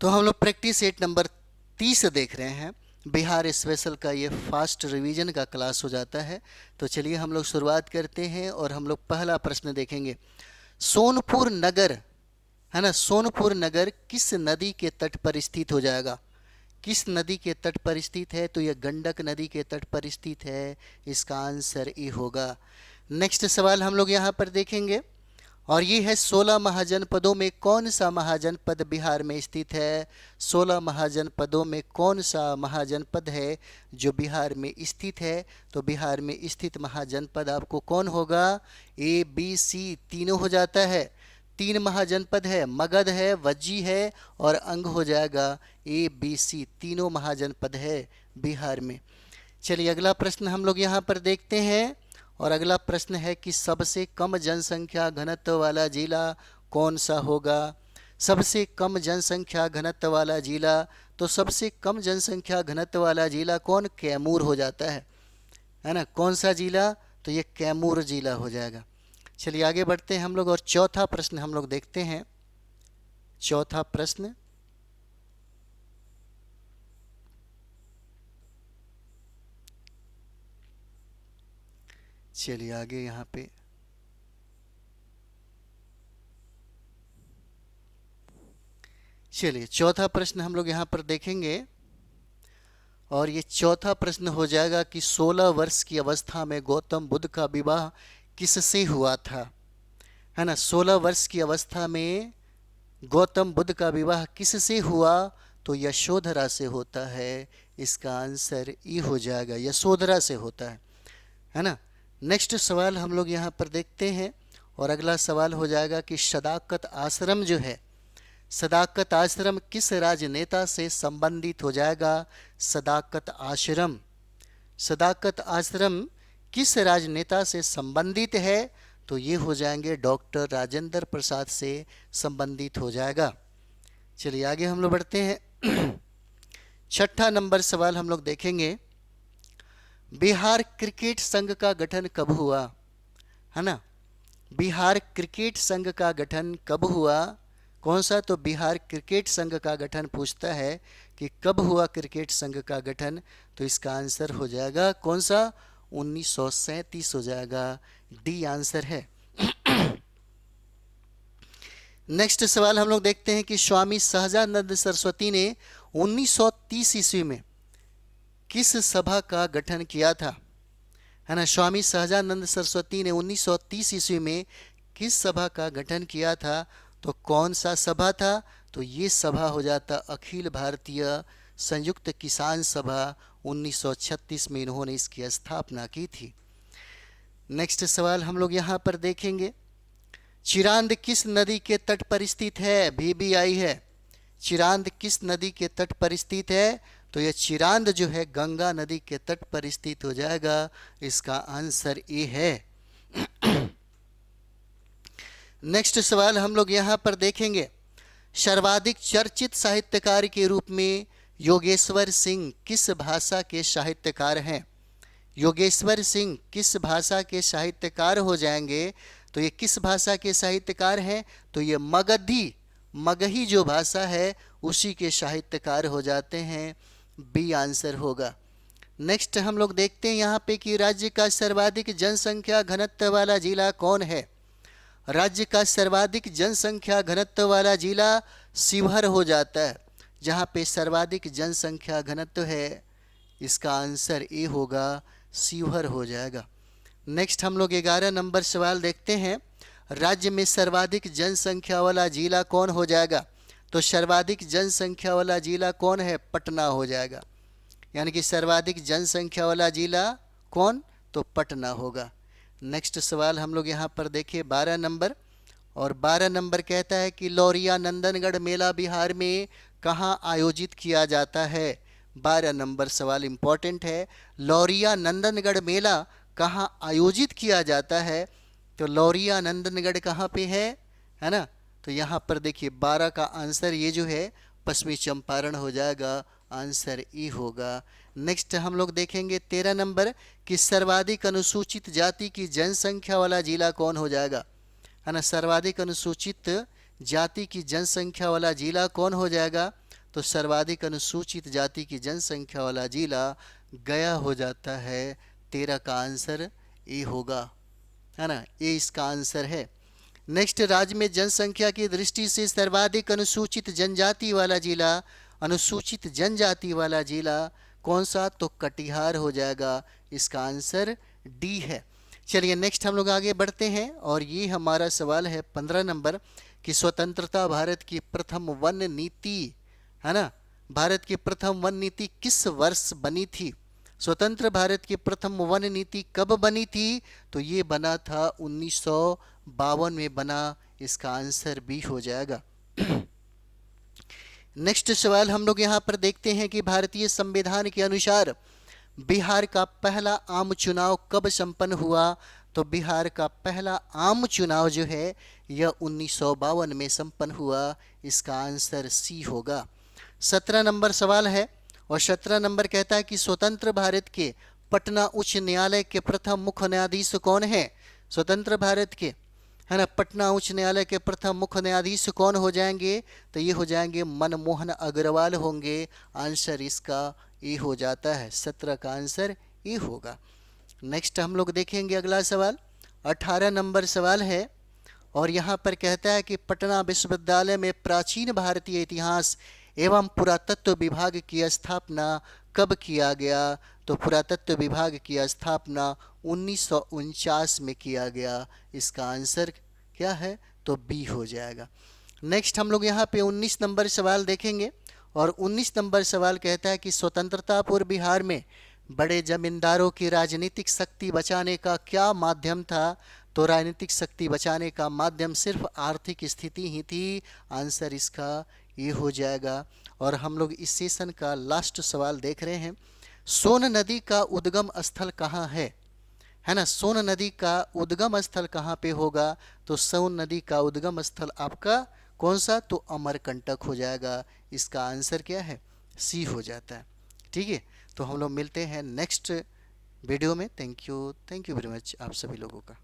तो हम लोग प्रैक्टिस 8 नंबर 30 देख रहे हैं। बिहार स्पेशल का ये फास्ट रिवीजन का क्लास हो जाता है। तो चलिए हम लोग शुरुआत करते हैं और हम लोग पहला प्रश्न देखेंगे। सोनपुर नगर, है ना, सोनपुर नगर किस नदी के तट पर स्थित हो जाएगा? किस नदी के तट पर स्थित है? तो यह गंडक नदी के तट पर स्थित है। इसका आंसर ई होगा। नेक्स्ट सवाल हम लोग यहाँ पर देखेंगे और ये है 16 महाजनपदों में कौन सा महाजनपद बिहार में स्थित है? 16 महाजनपदों में कौन सा महाजनपद है जो बिहार में स्थित है? तो बिहार में स्थित महाजनपद आपको कौन होगा? ए बी सी तीनों हो जाता है। 3 महाजनपद है, मगध है, वज्जी है और अंग हो जाएगा। ए बी सी तीनों महाजनपद है बिहार में। चलिए अगला प्रश्न हम लोग यहाँ पर देखते हैं और अगला प्रश्न है कि सबसे कम जनसंख्या घनत्व वाला जिला कौन सा होगा? सबसे कम जनसंख्या घनत्व वाला जिला, तो सबसे कम जनसंख्या घनत्व वाला जिला कौन? कैमूर हो जाता है ना। कौन सा जिला? तो ये कैमूर जिला हो जाएगा। चलिए आगे बढ़ते हैं हम लोग और चौथा प्रश्न हम लोग देखते हैं। चौथा प्रश्न, चलिए आगे यहाँ पे चलिए चौथा प्रश्न हम लोग यहाँ पर देखेंगे और ये चौथा प्रश्न हो जाएगा कि 16 वर्ष की अवस्था में गौतम बुद्ध का विवाह किससे हुआ था? है ना, 16 वर्ष की अवस्था में गौतम बुद्ध का विवाह किससे हुआ? तो यशोधरा से होता है। इसका आंसर ई हो जाएगा, यशोधरा से होता है ना। नेक्स्ट सवाल हम लोग यहाँ पर देखते हैं और अगला सवाल हो जाएगा कि सदाकत आश्रम जो है, सदाकत आश्रम किस राजनेता से संबंधित हो जाएगा? सदाकत आश्रम, सदाकत आश्रम किस राजनेता से संबंधित है? तो ये हो जाएंगे डॉक्टर राजेंद्र प्रसाद से संबंधित हो जाएगा। चलिए आगे हम लोग बढ़ते हैं। छठा नंबर सवाल हम लोग देखेंगे। बिहार क्रिकेट संघ का गठन कब हुआ? है ना, बिहार क्रिकेट संघ का गठन कब हुआ? कौन सा? तो बिहार क्रिकेट संघ का गठन पूछता है कि कब हुआ क्रिकेट संघ का गठन? तो इसका आंसर हो जाएगा कौन सा? 1937 हो जाएगा। डी आंसर है। नेक्स्ट सवाल हम लोग देखते हैं कि स्वामी सहजानंद सरस्वती ने 1930 ईस्वी में किस सभा का गठन किया था? है ना, स्वामी सहजानंद सरस्वती ने 1930 ईस्वी में किस सभा का गठन किया था? तो कौन सा सभा था? तो ये सभा हो जाता अखिल भारतीय संयुक्त किसान सभा। 1936 में इन्होंने इसकी स्थापना की थी। नेक्स्ट सवाल हम लोग यहाँ पर देखेंगे। चिरांद किस नदी के तट पर स्थित है? भी आई है। चिरांद किस नदी के तट पर स्थित है? तो यह चिरांद जो है गंगा नदी के तट पर स्थित हो जाएगा। इसका आंसर ए है। नेक्स्ट सवाल हम लोग यहाँ पर देखेंगे। सर्वाधिक चर्चित साहित्यकार के रूप में योगेश्वर सिंह किस भाषा के साहित्यकार हैं? योगेश्वर सिंह किस भाषा के साहित्यकार हो जाएंगे? तो ये किस भाषा के साहित्यकार हैं? तो ये मगही जो भाषा है उसी के साहित्यकार हो जाते हैं। बी आंसर होगा। नेक्स्ट हम लोग देखते हैं यहाँ पे कि राज्य का सर्वाधिक जनसंख्या घनत्व वाला जिला कौन है? राज्य का सर्वाधिक जनसंख्या घनत्व वाला जिला शिवहर हो जाता है, जहाँ पे सर्वाधिक जनसंख्या घनत्व है। इसका आंसर ए होगा, शिवहर हो जाएगा। नेक्स्ट हम लोग 11 नंबर सवाल देखते हैं। राज्य में सर्वाधिक जनसंख्या वाला जिला कौन हो जाएगा? तो सर्वाधिक जनसंख्या वाला जिला कौन है? पटना हो जाएगा। यानी कि सर्वाधिक जनसंख्या वाला जिला कौन? तो पटना होगा। नेक्स्ट सवाल हम लोग यहाँ पर देखिए 12 नंबर, और 12 नंबर कहता है कि लौरिया नंदनगढ़ मेला बिहार में कहाँ आयोजित किया जाता है? 12 नंबर सवाल इम्पॉर्टेंट है। लौरिया नंदनगढ़ मेला कहाँ आयोजित किया जाता है? तो लौरिया नंदनगढ़ कहाँ पे है ना। तो यहाँ पर देखिए 12 का आंसर ये जो है पश्चिमी चंपारण हो जाएगा। आंसर ई होगा। नेक्स्ट हम लोग देखेंगे 13 नंबर कि सर्वाधिक अनुसूचित जाति की जनसंख्या वाला जिला कौन हो जाएगा? है ना, सर्वाधिक अनुसूचित जाति की जनसंख्या वाला जिला कौन हो जाएगा? तो सर्वाधिक अनुसूचित जाति की जनसंख्या वाला जिला गया हो जाता है। 13 का आंसर ए होगा, है ना, ये इसका आंसर है। नेक्स्ट, राज्य में जनसंख्या की दृष्टि से सर्वाधिक अनुसूचित जनजाति वाला जिला, अनुसूचित जनजाति वाला जिला कौन सा, तो कटिहार हो जाएगा। इसका आंसर डी है। चलिए नेक्स्ट हम लोग आगे बढ़ते हैं और ये हमारा सवाल है 15 नंबर कि स्वतंत्रता भारत की प्रथम वन नीति, है ना, भारत की प्रथम वन नीति किस वर्ष बनी थी। स्वतंत्र भारत की प्रथम वन नीति कब बनी थी, तो ये बना था 1952 में बना। इसका आंसर बी हो जाएगा। नेक्स्ट सवाल हम लोग यहाँ पर देखते हैं कि भारतीय संविधान के अनुसार बिहार का पहला आम चुनाव कब संपन्न हुआ, तो बिहार का पहला आम चुनाव जो है यह 1952 में संपन्न हुआ। इसका आंसर सी होगा। 17 नंबर सवाल है और 17 नंबर कहता है कि स्वतंत्र भारत के पटना उच्च न्यायालय के प्रथम मुख्य न्यायाधीश कौन है। स्वतंत्र भारत के, है ना, पटना उच्च न्यायालय के प्रथम मुख्य न्यायाधीश कौन हो जाएंगे, तो ये हो जाएंगे मनमोहन अग्रवाल होंगे। आंसर इसका ए हो जाता है। 17 का आंसर ए होगा। नेक्स्ट हम लोग देखेंगे अगला सवाल, 18 नंबर सवाल है और यहाँ पर कहता है कि पटना विश्वविद्यालय में प्राचीन भारतीय इतिहास एवं पुरातत्व विभाग की स्थापना कब किया गया, तो पुरातत्व विभाग की स्थापना 1949 में किया गया। इसका आंसर क्या है, तो बी हो जाएगा। नेक्स्ट हम लोग यहाँ पे 19 नंबर सवाल देखेंगे और 19 नंबर सवाल कहता है कि स्वतंत्रता पूर्व बिहार में बड़े जमींदारों की राजनीतिक शक्ति बचाने का क्या माध्यम था, तो राजनीतिक शक्ति बचाने का माध्यम सिर्फ आर्थिक स्थिति ही थी। आंसर इसका ये हो जाएगा। और हम लोग इस सेशन का लास्ट सवाल देख रहे हैं, सोन नदी का उद्गम स्थल कहाँ है ना, सोन नदी का उद्गम स्थल कहाँ पे होगा, तो सोन नदी का उद्गम स्थल आपका कौन सा, तो अमरकंटक हो जाएगा। इसका आंसर क्या है, सी हो जाता है। ठीक है, तो हम लोग मिलते हैं नेक्स्ट वीडियो में। थैंक यू वेरी मच आप सभी लोगों का।